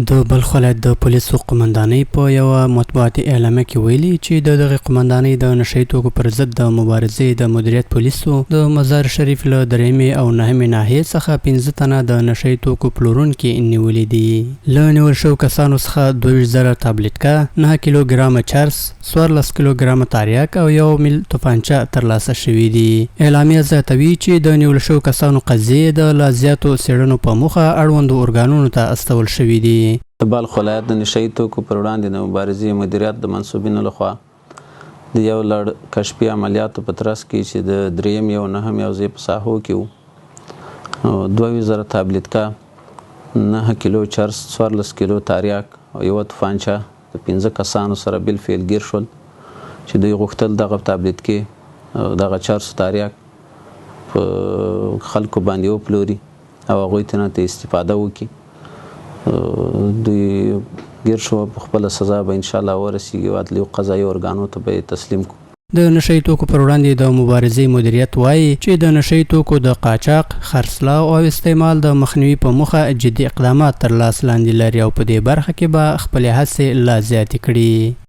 د بلخ ولایت د پولیسو قومندانۍ په یوه مطبوعاتي اعلامیه کې ویلي چې د دغې قومندانۍ د نشه یي توکو پر ضد د مبارزې د مدیریت پولیسو د مزار شریف له 3مې او 9مې ناحیې څخه 15 تنه د نشه یي توکو پلورونکي نیولي دي. له نیول شوو کسانو څخه 22,000 تابلیتکا، 9 کیلوګرامه چرس، 14 کیلوګرامه تاریاک او 1 میل توپانچه ترلاسه شوي دي. اعلامیه زیاتوي چې د نیول شوو کسانو قضیې د لا زیاتو څېړنو په موخه اړوندو ارګانونو ته استول شوي دي. د بلخ ولایت د نشه یي توکو پر وړاندې د مبارزې مدیریت د منصوبینو لخوا د یو لړ کشفي عملیاتو په ترڅ کې چې د 3مې او 9مې حوزې په ساحو کې وو 22,000 تابلیتکا، 9 کیلو چرس، 14 کیلو تاریاک او 1 توپانچه د 15 کسانو سره بالفعل ګیر شول چې دوی غوښتل دغه تابلیتکې او دغه چرس تاریاک په خلکو باندې وپلوري او هغوی ته استفاده وکړي. دوی ګیر شو، په خپله سزا به انشاءالله ورسیږي او عدلي او قضایي ارګانو ته به تسلیم کړو. د نشه یي توکو پر وړاندې د مبارزې مدیریت وایي چې د نشه یي توکو د قاچاق، خرڅلاو او استعمال د مخنیوي په موخه جدي اقدامات تر لاس لاندې لري او په دې برخه کې به خپلې هڅې لا زیاتې کړي.